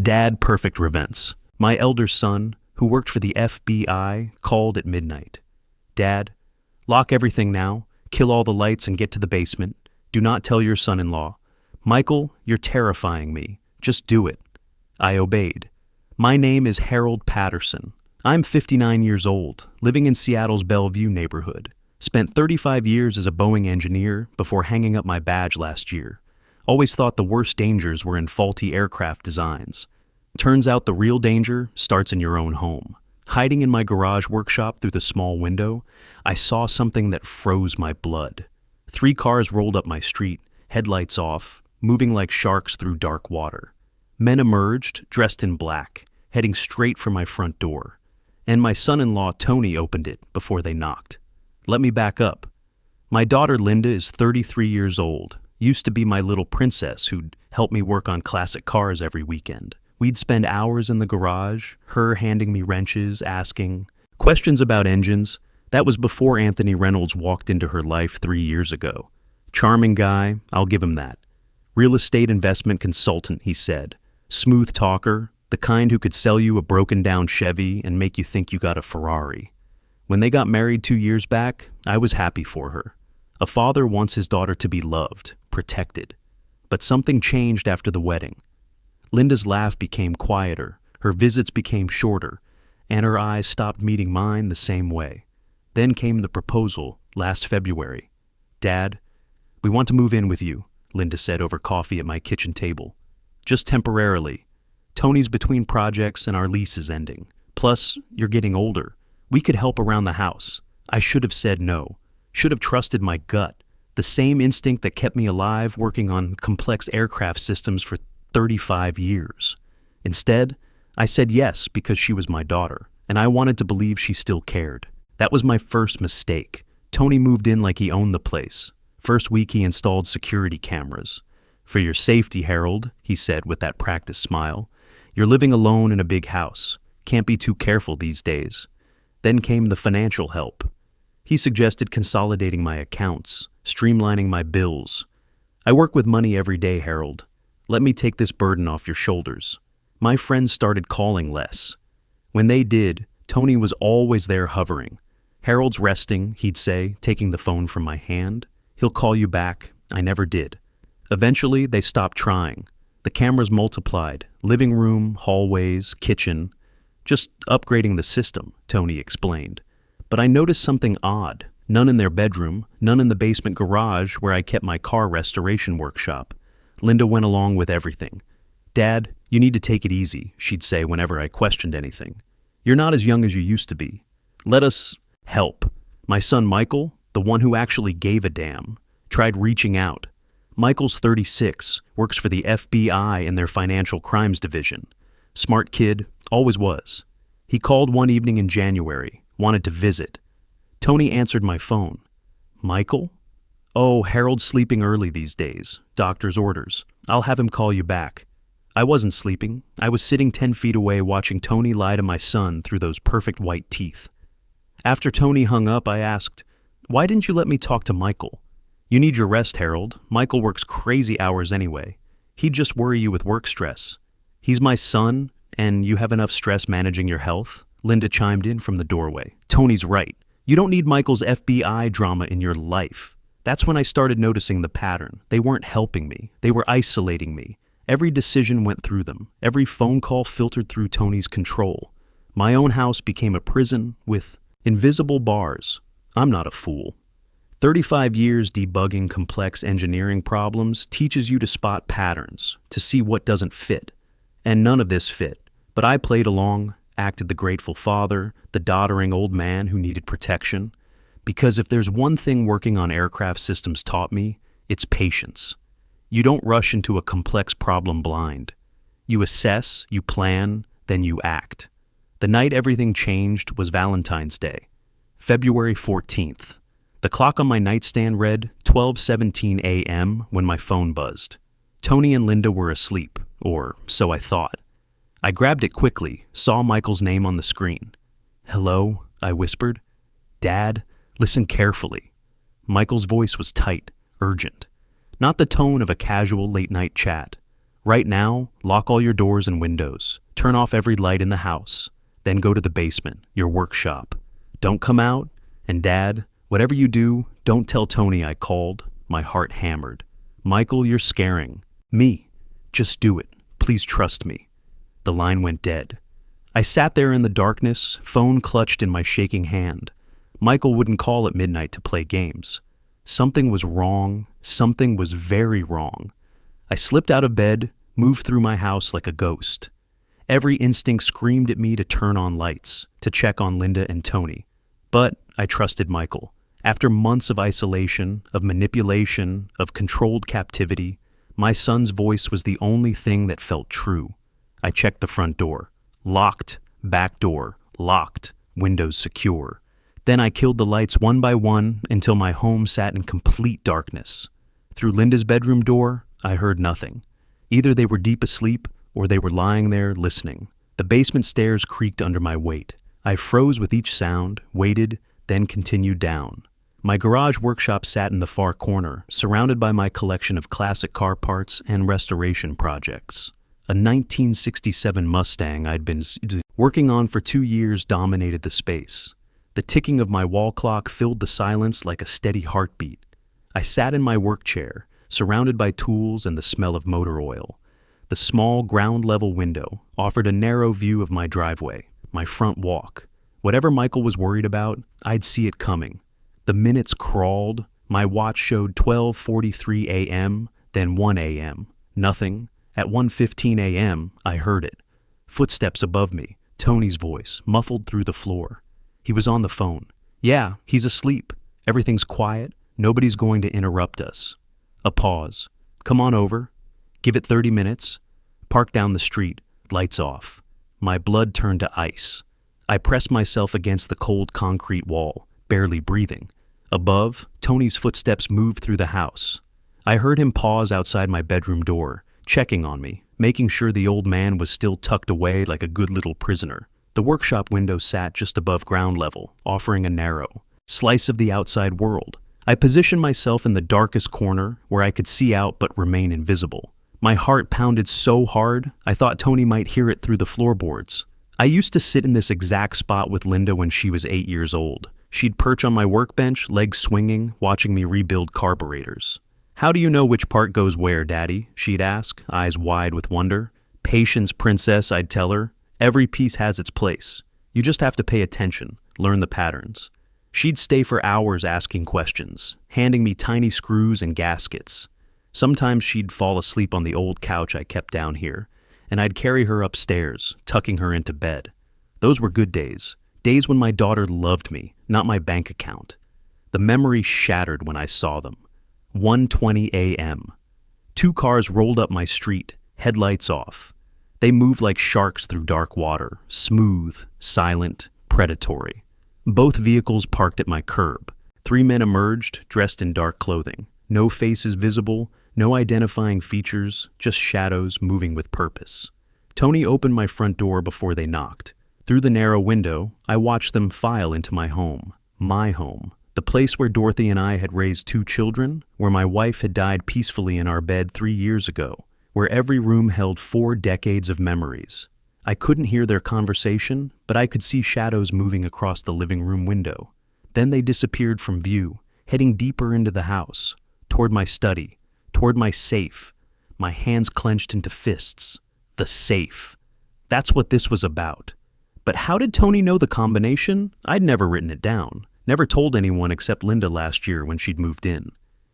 Dad, perfect events. My elder son, who worked for the FBI, called at midnight. Dad, lock everything now, kill all the lights and get to the basement. Do not tell your son-in-law. Michael, you're terrifying me. Just do it. I obeyed. My name is Harold Patterson. I'm 59 years old, living in Seattle's Bellevue neighborhood. Spent 35 years as a Boeing engineer before hanging up my badge last year. Always thought the worst dangers were in faulty aircraft designs. Turns out the real danger starts in your own home. Hiding in my garage workshop through the small window, I saw something that froze my blood. 3 cars rolled up my street, headlights off, moving like sharks through dark water. Men emerged, dressed in black, heading straight for my front door. And my son-in-law, Tony, opened it before they knocked. Let me back up. My daughter, Linda, is 33 years old, used to be my little princess who'd help me work on classic cars every weekend. We'd spend hours in the garage, her handing me wrenches, asking questions about engines. That was before Anthony Reynolds walked into her life 3 years ago. Charming guy, I'll give him that. Real estate investment consultant, he said. Smooth talker, the kind who could sell you a broken-down Chevy and make you think you got a Ferrari. When they got married 2 years back, I was happy for her. A father wants his daughter to be loved, protected. But something changed after the wedding. Linda's laugh became quieter, her visits became shorter, and her eyes stopped meeting mine the same way. Then came the proposal last February. Dad, we want to move in with you, Linda said over coffee at my kitchen table. Just temporarily. Tony's between projects and our lease is ending. Plus, you're getting older. We could help around the house. I should have said no. Should have trusted my gut. The same instinct that kept me alive working on complex aircraft systems for 35 years. Instead, I said yes because she was my daughter, and I wanted to believe she still cared. That was my first mistake. Tony moved in like he owned the place. First week he installed security cameras. For your safety, Harold, he said with that practiced smile. You're living alone in a big house. Can't be too careful these days. Then came the financial help. He suggested consolidating my accounts, streamlining my bills. I work with money every day, Harold. Let me take this burden off your shoulders. My friends started calling less. When they did, Tony was always there hovering. Harold's resting, he'd say, taking the phone from my hand. He'll call you back. I never did. Eventually, they stopped trying. The cameras multiplied. Living room, hallways, kitchen. Just upgrading the system, Tony explained. But I noticed something odd. None in their bedroom, none in the basement garage where I kept my car restoration workshop. Linda went along with everything. Dad, you need to take it easy, she'd say whenever I questioned anything. You're not as young as you used to be. Let us help. My son Michael, the one who actually gave a damn, tried reaching out. Michael's 36, works for the FBI in their financial crimes division. Smart kid, always was. He called one evening in January, wanted to visit. Tony answered my phone. Michael? Oh, Harold's sleeping early these days. Doctor's orders. I'll have him call you back. I wasn't sleeping. I was sitting 10 feet away watching Tony lie to my son through those perfect white teeth. After Tony hung up, I asked, why didn't you let me talk to Michael? You need your rest, Harold. Michael works crazy hours anyway. He'd just worry you with work stress. He's my son, and you have enough stress managing your health? Linda chimed in from the doorway. Tony's right. You don't need Michael's FBI drama in your life. That's when I started noticing the pattern. They weren't helping me. They were isolating me. Every decision went through them. Every phone call filtered through Tony's control. My own house became a prison with invisible bars. I'm not a fool. 35 years debugging complex engineering problems teaches you to spot patterns, to see what doesn't fit. And none of this fit. But I played along, acted the grateful father, the doddering old man who needed protection. Because if there's one thing working on aircraft systems taught me, it's patience. You don't rush into a complex problem blind. You assess, you plan, then you act. The night everything changed was Valentine's Day, February 14th. The clock on my nightstand read 12:17 a.m. when my phone buzzed. Tony and Linda were asleep, or so I thought. I grabbed it quickly, saw Michael's name on the screen. Hello, I whispered. Dad, listen carefully. Michael's voice was tight, urgent. Not the tone of a casual late-night chat. Right now, lock all your doors and windows. Turn off every light in the house. Then go to the basement, your workshop. Don't come out, and Dad, whatever you do, don't tell Tony I called. My heart hammered. Michael, you're scaring. Me. Just do it. Please trust me. The line went dead. I sat there in the darkness, phone clutched in my shaking hand. Michael wouldn't call at midnight to play games. Something was wrong. Something was very wrong. I slipped out of bed, moved through my house like a ghost. Every instinct screamed at me to turn on lights, to check on Linda and Tony. But I trusted Michael. After months of isolation, of manipulation, of controlled captivity, my son's voice was the only thing that felt true. I checked the front door. Locked. Back door. Locked. Windows secure. Then I killed the lights one by one until my home sat in complete darkness. Through Linda's bedroom door, I heard nothing. Either they were deep asleep or they were lying there listening. The basement stairs creaked under my weight. I froze with each sound, waited, then continued down. My garage workshop sat in the far corner, surrounded by my collection of classic car parts and restoration projects. A 1967 Mustang I'd been working on for 2 years dominated the space. The ticking of my wall clock filled the silence like a steady heartbeat. I sat in my work chair, surrounded by tools and the smell of motor oil. The small ground-level window offered a narrow view of my driveway, my front walk. Whatever Michael was worried about, I'd see it coming. The minutes crawled. My watch showed 12:43 a.m., then 1 a.m. Nothing. At 1:15 a.m., I heard it. Footsteps above me, Tony's voice, muffled through the floor. He was on the phone. Yeah, he's asleep. Everything's quiet. Nobody's going to interrupt us. A pause. Come on over. Give it 30 minutes. Park down the street. Lights off. My blood turned to ice. I pressed myself against the cold concrete wall, barely breathing. Above, Tony's footsteps moved through the house. I heard him pause outside my bedroom door, checking on me, making sure the old man was still tucked away like a good little prisoner. The workshop window sat just above ground level, offering a narrow slice of the outside world. I positioned myself in the darkest corner where I could see out but remain invisible. My heart pounded so hard, I thought Tony might hear it through the floorboards. I used to sit in this exact spot with Linda when she was 8 years old. She'd perch on my workbench, legs swinging, watching me rebuild carburetors. How do you know which part goes where, Daddy? She'd ask, eyes wide with wonder. Patience, princess, I'd tell her. Every piece has its place. You just have to pay attention, learn the patterns. She'd stay for hours asking questions, handing me tiny screws and gaskets. Sometimes she'd fall asleep on the old couch I kept down here, and I'd carry her upstairs, tucking her into bed. Those were good days. Days when my daughter loved me, not my bank account. The memory shattered when I saw them. 1:20 a.m. 2 cars rolled up my street, headlights off. They moved like sharks through dark water, smooth, silent, predatory. Both vehicles parked at my curb. 3 men emerged, dressed in dark clothing. No faces visible, no identifying features, just shadows moving with purpose. Tony opened my front door before they knocked. Through the narrow window, I watched them file into my home, the place where Dorothy and I had raised 2 children, where my wife had died peacefully in our bed 3 years ago, where every room held 4 decades of memories. I couldn't hear their conversation, but I could see shadows moving across the living room window. Then they disappeared from view, heading deeper into the house, toward my study, toward my safe, my hands clenched into fists. The safe. That's what this was about. But how did Tony know the combination? I'd never written it down. Never told anyone except Linda last year when she'd moved in.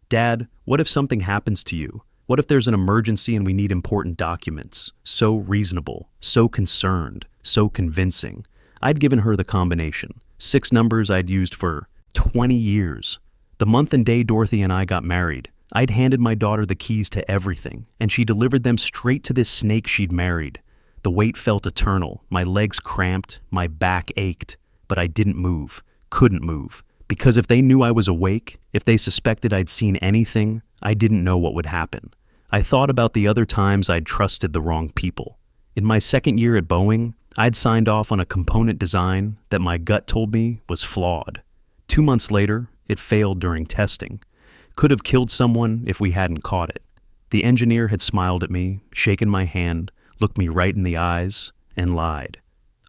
Dad, what if something happens to you? What if there's an emergency and we need important documents? So reasonable, so concerned, so convincing. I'd given her the combination. 6 numbers I'd used for 20 years. The month and day Dorothy and I got married, I'd handed my daughter the keys to everything, and she delivered them straight to this snake she'd married. The weight felt eternal, my legs cramped, my back ached, but I didn't move, couldn't move, because if they knew I was awake, if they suspected I'd seen anything, I didn't know what would happen. I thought about the other times I'd trusted the wrong people. In my 2nd year at Boeing, I'd signed off on a component design that my gut told me was flawed. 2 months later, it failed during testing. Could have killed someone if we hadn't caught it. The engineer had smiled at me, shaken my hand, looked me right in the eyes, and lied.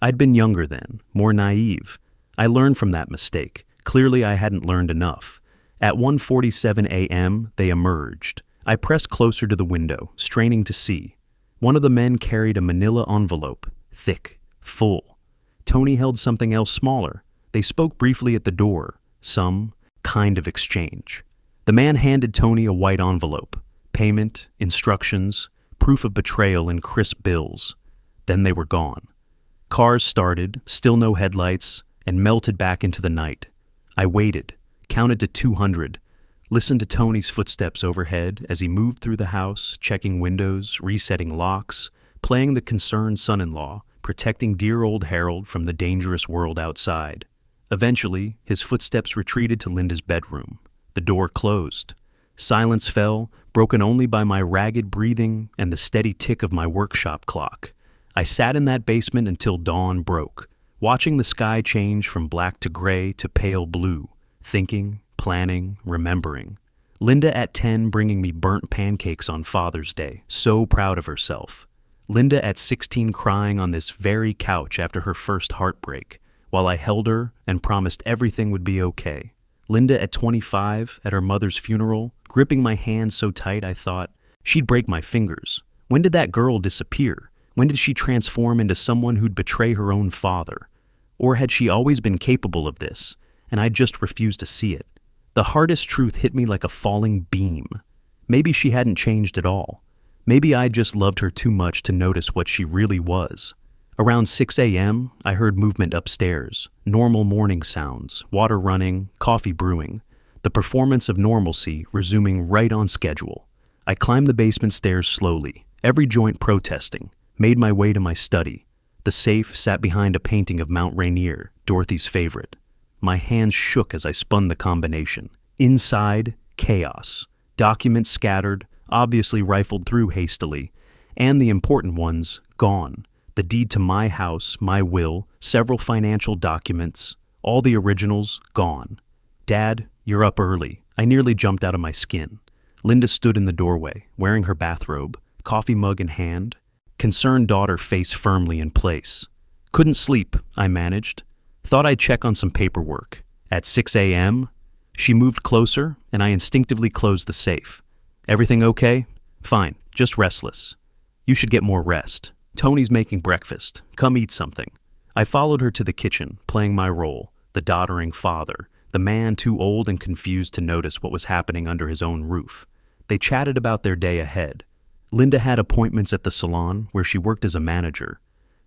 I'd been younger then, more naive. I learned from that mistake. Clearly I hadn't learned enough. At 1:47 a.m., they emerged. I pressed closer to the window, straining to see. One of the men carried a manila envelope, thick, full. Tony held something else smaller. They spoke briefly at the door, some kind of exchange. The man handed Tony a white envelope, payment, instructions, proof of betrayal in crisp bills. Then they were gone. Cars started, still no headlights, and melted back into the night. I waited, counted to 200, listened to Tony's footsteps overhead as he moved through the house, checking windows, resetting locks, playing the concerned son-in-law, protecting dear old Harold from the dangerous world outside. Eventually, his footsteps retreated to Linda's bedroom. The door closed. Silence fell, broken only by my ragged breathing and the steady tick of my workshop clock. I sat in that basement until dawn broke, watching the sky change from black to gray to pale blue, thinking, planning, remembering. Linda at 10 bringing me burnt pancakes on Father's Day, so proud of herself. Linda at 16 crying on this very couch after her first heartbreak, while I held her and promised everything would be okay. Linda at 25 at her mother's funeral, gripping my hand so tight I thought she'd break my fingers. When did that girl disappear? When did she transform into someone who'd betray her own father? Or had she always been capable of this, and I just refused to see it? The hardest truth hit me like a falling beam. Maybe she hadn't changed at all. Maybe I just loved her too much to notice what she really was. Around 6 a.m., I heard movement upstairs, normal morning sounds, water running, coffee brewing, the performance of normalcy resuming right on schedule. I climbed the basement stairs slowly, every joint protesting, made my way to my study. The safe sat behind a painting of Mount Rainier, Dorothy's favorite. My hands shook as I spun the combination. Inside, chaos. Documents scattered, obviously rifled through hastily, and the important ones gone. The deed to my house, my will, several financial documents, all the originals gone. Dad, you're up early. I nearly jumped out of my skin. Linda stood in the doorway, wearing her bathrobe, coffee mug in hand, concerned daughter face firmly in place. Couldn't sleep, I managed. Thought I'd check on some paperwork. At 6 a.m., she moved closer, and I instinctively closed the safe. Everything okay? Fine, just restless. You should get more rest. Tony's making breakfast. Come eat something. I followed her to the kitchen, playing my role, the doddering father, the man too old and confused to notice what was happening under his own roof. They chatted about their day ahead. Linda had appointments at the salon where she worked as a manager.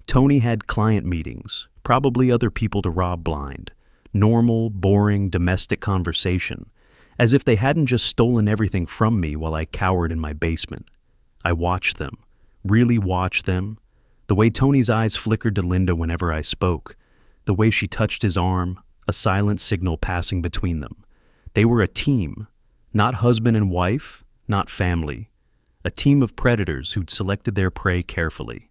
Tony had client meetings, probably other people to rob blind. Normal, boring, domestic conversation, as if they hadn't just stolen everything from me while I cowered in my basement. I watched them. Really watched them. The way Tony's eyes flickered to Linda whenever I spoke. The way she touched his arm, a silent signal passing between them. They were a team. Not husband and wife, not family. A team of predators who'd selected their prey carefully.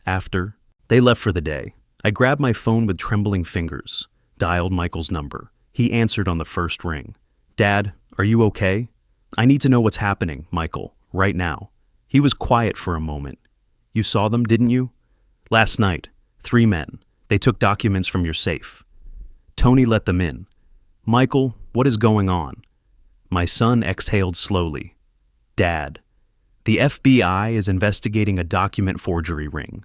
After, they left for the day. I grabbed my phone with trembling fingers, dialed Michael's number. He answered on the first ring. Dad, are you okay? I need to know what's happening, Michael, right now. He was quiet for a moment. You saw them, didn't you? Last night, 3 men. They took documents from your safe. Tony let them in. Michael, what is going on? My son exhaled slowly. Dad, the FBI is investigating a document forgery ring.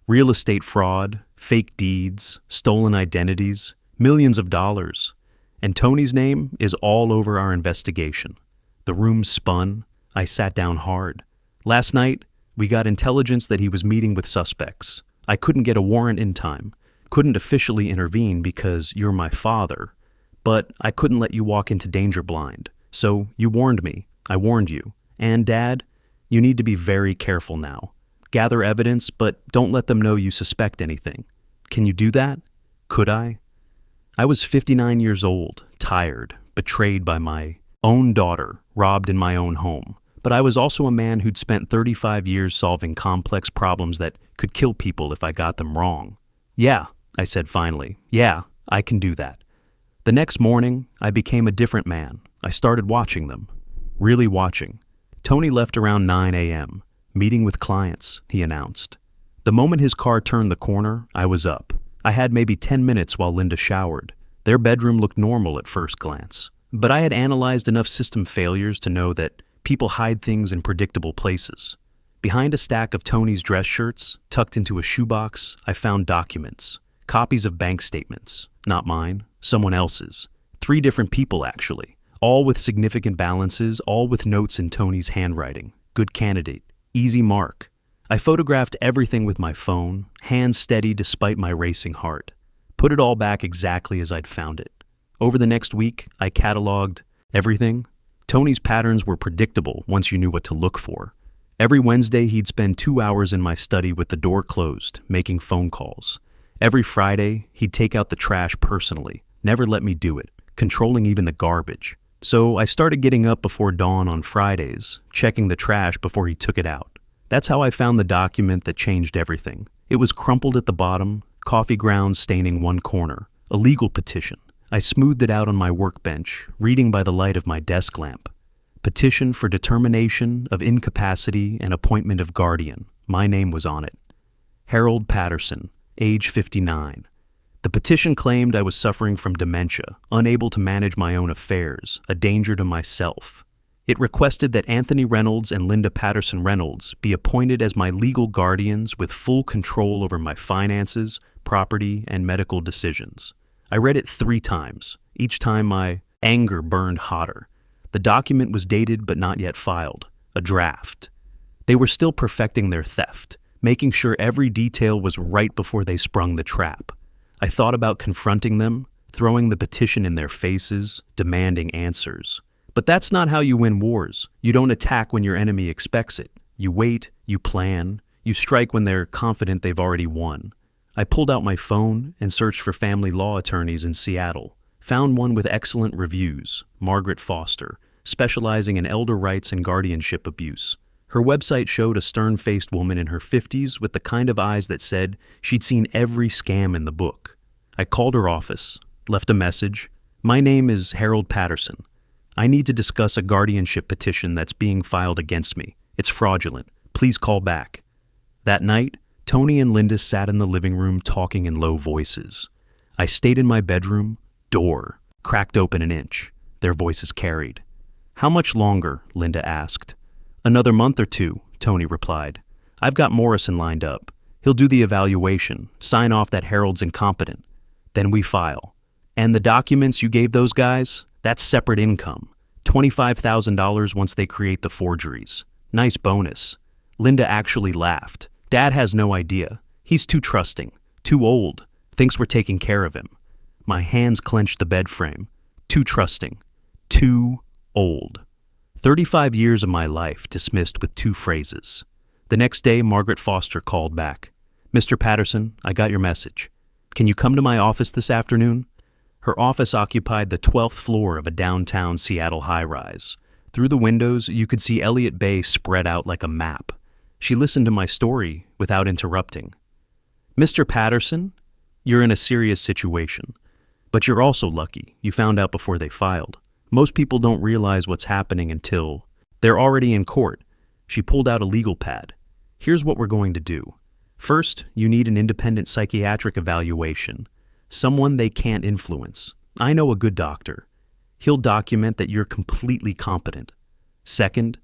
Real estate fraud, fake deeds, stolen identities, millions of dollars. And Tony's name is all over our investigation. The room spun. I sat down hard. Last night, we got intelligence that he was meeting with suspects. I couldn't get a warrant in time, couldn't officially intervene because you're my father, but I couldn't let you walk into danger blind. So you warned me. I warned you. And Dad, you need to be very careful now. Gather evidence, but don't let them know you suspect anything. Can you do that? Could I? I was 59 years old, tired, betrayed by my own daughter, robbed in my own home. But I was also a man who'd spent 35 years solving complex problems that could kill people if I got them wrong. Yeah, I said finally. Yeah, I can do that. The next morning, I became a different man. I started watching them. Really watching. Tony left around 9 a.m., meeting with clients, he announced. The moment his car turned the corner, I was up. I had maybe 10 minutes while Linda showered. Their bedroom looked normal at first glance, but I had analyzed enough system failures to know that people hide things in predictable places. Behind a stack of Tony's dress shirts, tucked into a shoebox, I found documents, copies of bank statements, not mine, someone else's. 3 different people, actually, all with significant balances, all with notes in Tony's handwriting. Good candidate, easy mark. I photographed everything with my phone, hands steady despite my racing heart. Put it all back exactly as I'd found it. Over the next week, I cataloged everything. Tony's patterns were predictable once you knew what to look for. Every Wednesday, he'd spend 2 hours in my study with the door closed, making phone calls. Every Friday, he'd take out the trash personally, never let me do it, controlling even the garbage. So I started getting up before dawn on Fridays, checking the trash before he took it out. That's how I found the document that changed everything. It was crumpled at the bottom, coffee grounds staining one corner, a legal petition. I smoothed it out on my workbench, reading by the light of my desk lamp. Petition for determination of incapacity and appointment of guardian. My name was on it. Harold Patterson, age 59. The petition claimed I was suffering from dementia, unable to manage my own affairs, a danger to myself. It requested that Anthony Reynolds and Linda Patterson Reynolds be appointed as my legal guardians with full control over my finances, property, and medical decisions. I read it 3 times. Each time my anger burned hotter. The document was dated but not yet filed, a draft. They were still perfecting their theft, making sure every detail was right before they sprung the trap. I thought about confronting them, throwing the petition in their faces, demanding answers. But that's not how you win wars. You don't attack when your enemy expects it. You wait, you plan, you strike when they're confident they've already won. I pulled out my phone and searched for family law attorneys in Seattle. Found one with excellent reviews, Margaret Foster, specializing in elder rights and guardianship abuse. Her website showed a stern-faced woman in her 50s with the kind of eyes that said she'd seen every scam in the book. I called her office, left a message. My name is Harold Patterson. I need to discuss a guardianship petition that's being filed against me. It's fraudulent. Please call back. That night, Tony and Linda sat in the living room talking in low voices. I stayed in my bedroom, door cracked open an inch. Their voices carried. How much longer? Linda asked. Another month or 2, Tony replied. I've got Morrison lined up. He'll do the evaluation, sign off that Harold's incompetent. Then we file. And the documents you gave those guys? That's separate income. $25,000 once they create the forgeries. Nice bonus. Linda actually laughed. Dad has no idea. He's too trusting, too old, thinks we're taking care of him. My hands clenched the bed frame. Too trusting, too old. 35 years of my life dismissed with 2 phrases. The next day, Margaret Foster called back. Mr. Patterson, I got your message. Can you come to my office this afternoon? Her office occupied the 12th floor of a downtown Seattle high-rise. Through the windows, you could see Elliott Bay spread out like a map. She listened to my story without interrupting. Mr. Patterson, you're in a serious situation. But you're also lucky. You found out before they filed. Most people don't realize what's happening until they're already in court. She pulled out a legal pad. Here's what we're going to do. First, you need an independent psychiatric evaluation. Someone they can't influence. I know a good doctor. He'll document that you're completely competent. Second,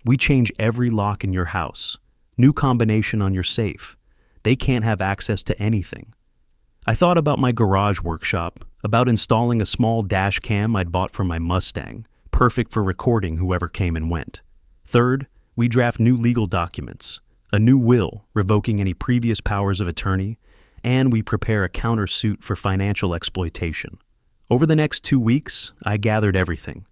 we change every lock in your house. New combination on your safe. They can't have access to anything. I thought about my garage workshop, about installing a small dash cam I'd bought for my Mustang, perfect for recording whoever came and went. Third, we draft new legal documents, a new will revoking any previous powers of attorney, and we prepare a countersuit for financial exploitation. Over the next 2 weeks, I gathered everything.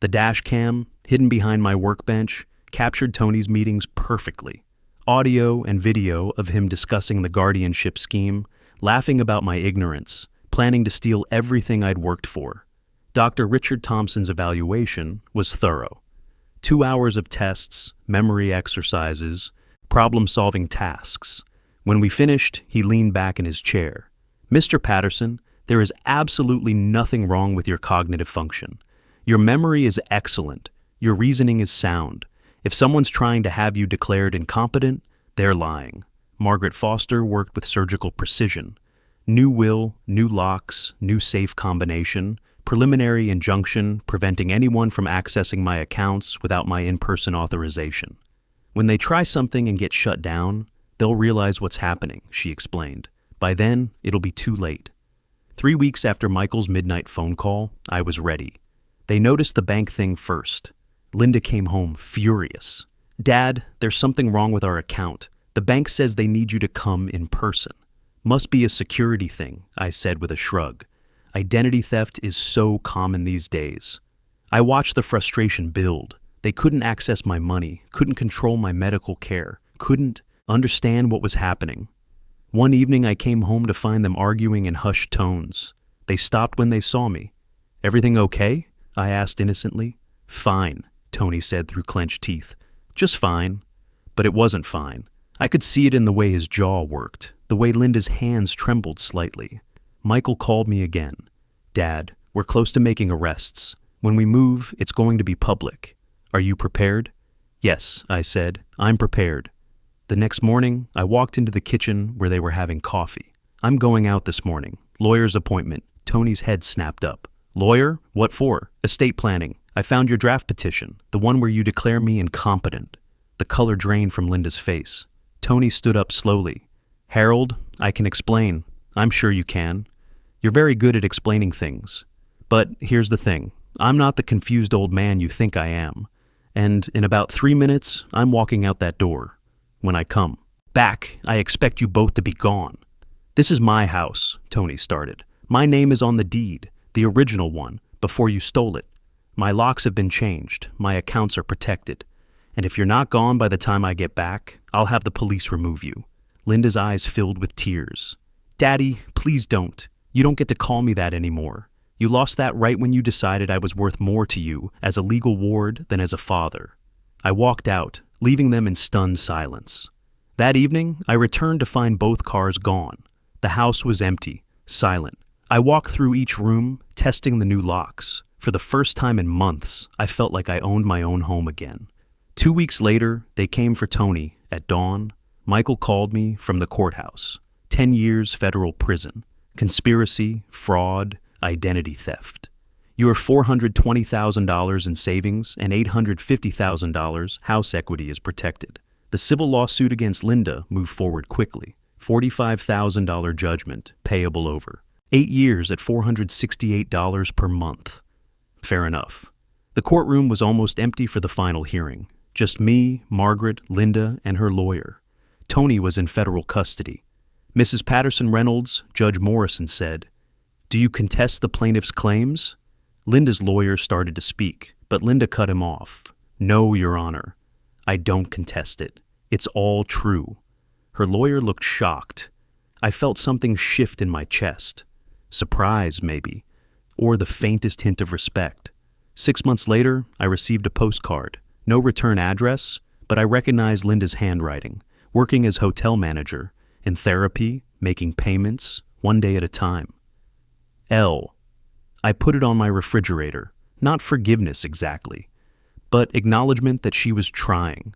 The dash cam, hidden behind my workbench, captured Tony's meetings perfectly. Audio and video of him discussing the guardianship scheme, laughing about my ignorance, planning to steal everything I'd worked for. Dr. Richard Thompson's evaluation was thorough. 2 hours of tests, memory exercises, problem-solving tasks. When we finished, he leaned back in his chair. Mr. Patterson, there is absolutely nothing wrong with your cognitive function. Your memory is excellent. Your reasoning is sound. If someone's trying to have you declared incompetent, they're lying. Margaret Foster worked with surgical precision. New will, new locks, new safe combination, preliminary injunction preventing anyone from accessing my accounts without my in-person authorization. When they try something and get shut down, they'll realize what's happening, she explained. By then, it'll be too late. 3 weeks after Michael's midnight phone call, I was ready. They noticed the bank thing first. Linda came home furious. "Dad, there's something wrong with our account. The bank says they need you to come in person." "Must be a security thing," I said with a shrug. Identity theft is so common these days. I watched the frustration build. They couldn't access my money, couldn't control my medical care, couldn't understand what was happening. One evening I came home to find them arguing in hushed tones. They stopped when they saw me. "Everything okay?" I asked innocently. "Fine," Tony said through clenched teeth. "Just fine." But it wasn't fine. I could see it in the way his jaw worked, the way Linda's hands trembled slightly. Michael called me again. "Dad, we're close to making arrests. When we move, it's going to be public. Are you prepared?" "Yes," I said. "I'm prepared." The next morning, I walked into the kitchen where they were having coffee. "I'm going out this morning. Lawyer's appointment." Tony's head snapped up. "Lawyer? What for?" "Estate planning. I found your draft petition, the one where you declare me incompetent." The color drained from Linda's face. Tony stood up slowly. "Harold, I can explain. I'm sure you can. You're very good at explaining things. But here's the thing. I'm not the confused old man you think I am. And in about 3 minutes, I'm walking out that door. When I come back, I expect you both to be gone." "This is my house," Tony started. "My name is on the deed, the original one, before you stole it. My locks have been changed. My accounts are protected. And if you're not gone by the time I get back, I'll have the police remove you." Linda's eyes filled with tears. "Daddy, please don't. You don't get to call me that anymore. You lost that right when you decided I was worth more to you as a legal ward than as a father." I walked out, leaving them in stunned silence. That evening, I returned to find both cars gone. The house was empty, silent. I walked through each room, testing the new locks. For the first time in months, I felt like I owned my own home again. 2 weeks later, they came for Tony at dawn. Michael called me from the courthouse. 10 years federal prison. Conspiracy, fraud, identity theft. Your $420,000 in savings and $850,000 house equity is protected. The civil lawsuit against Linda moved forward quickly. $45,000 judgment, payable over 8 years at $468 per month. Fair enough. The courtroom was almost empty for the final hearing. Just me, Margaret, Linda, and her lawyer. Tony was in federal custody. Mrs. Patterson Reynolds, Judge Morrison said, "Do you contest the plaintiff's claims?" Linda's lawyer started to speak, but Linda cut him off. "No, Your Honor. I don't contest it. It's all true." Her lawyer looked shocked. I felt something shift in my chest. Surprise, maybe. Or the faintest hint of respect. 6 months later, I received a postcard. No return address, but I recognized Linda's handwriting, working as hotel manager, in therapy, making payments, one day at a time. L. I put it on my refrigerator, not forgiveness exactly, but acknowledgement that she was trying.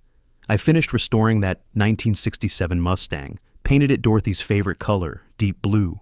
I finished restoring that 1967 Mustang, painted it Dorothy's favorite color, deep blue.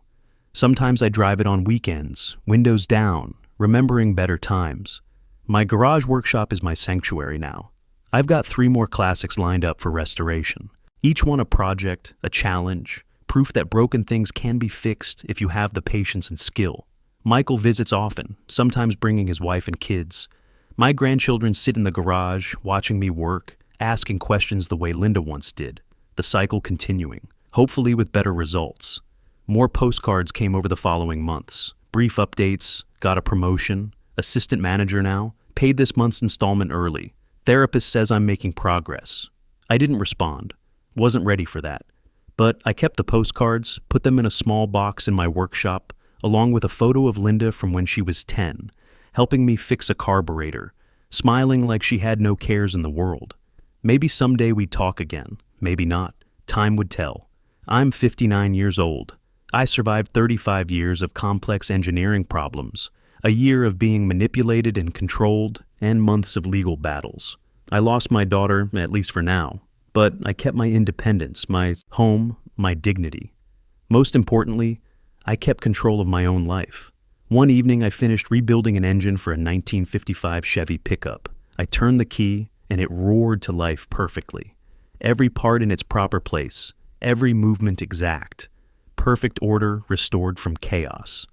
Sometimes I drive it on weekends, windows down, remembering better times. My garage workshop is my sanctuary now. I've got 3 more classics lined up for restoration. Each one a project, a challenge, proof that broken things can be fixed if you have the patience and skill. Michael visits often, sometimes bringing his wife and kids. My grandchildren sit in the garage, watching me work, asking questions the way Linda once did. The cycle continuing, hopefully with better results. More postcards came over the following months. Brief updates, got a promotion, assistant manager now, paid this month's installment early. Therapist says I'm making progress. I didn't respond. Wasn't ready for that. But I kept the postcards, put them in a small box in my workshop, along with a photo of Linda from when she was 10, helping me fix a carburetor, smiling like she had no cares in the world. Maybe someday we'd talk again, maybe not. Time would tell. I'm 59 years old. I survived 35 years of complex engineering problems, a year of being manipulated and controlled, and months of legal battles. I lost my daughter, at least for now, but I kept my independence, my home, my dignity. Most importantly, I kept control of my own life. One evening, I finished rebuilding an engine for a 1955 Chevy pickup. I turned the key, and it roared to life perfectly. Every part in its proper place, every movement exact. Perfect order restored from chaos.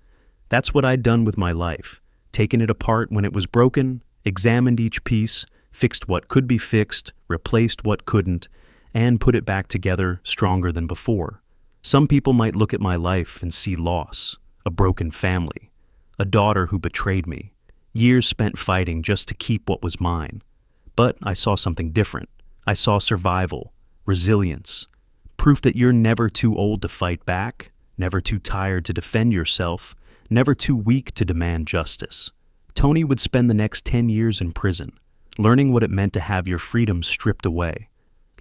That's what I'd done with my life. Taken it apart when it was broken, examined each piece, fixed what could be fixed, replaced what couldn't, and put it back together stronger than before. Some people might look at my life and see loss, a broken family, a daughter who betrayed me, years spent fighting just to keep what was mine. But I saw something different. I saw survival, resilience, proof that you're never too old to fight back, never too tired to defend yourself, never too weak to demand justice. Tony would spend the next 10 years in prison, learning what it meant to have your freedom stripped away.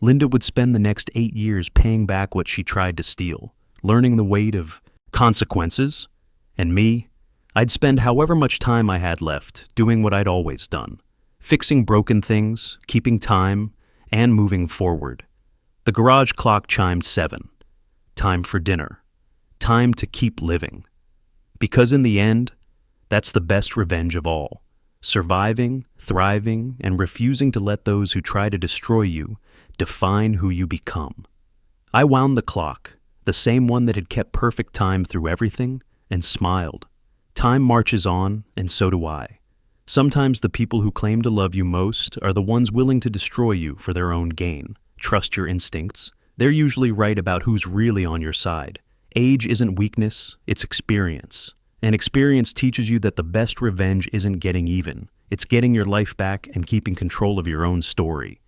Linda would spend the next 8 years paying back what she tried to steal, learning the weight of consequences. And me, I'd spend however much time I had left doing what I'd always done, fixing broken things, keeping time, and moving forward. The garage clock chimed 7. Time for dinner. Time to keep living. Because in the end, that's the best revenge of all. Surviving, thriving, and refusing to let those who try to destroy you define who you become. I wound the clock, the same one that had kept perfect time through everything, and smiled. Time marches on, and so do I. Sometimes the people who claim to love you most are the ones willing to destroy you for their own gain. Trust your instincts. They're usually right about who's really on your side. Age isn't weakness, it's experience. And experience teaches you that the best revenge isn't getting even. It's getting your life back and keeping control of your own story.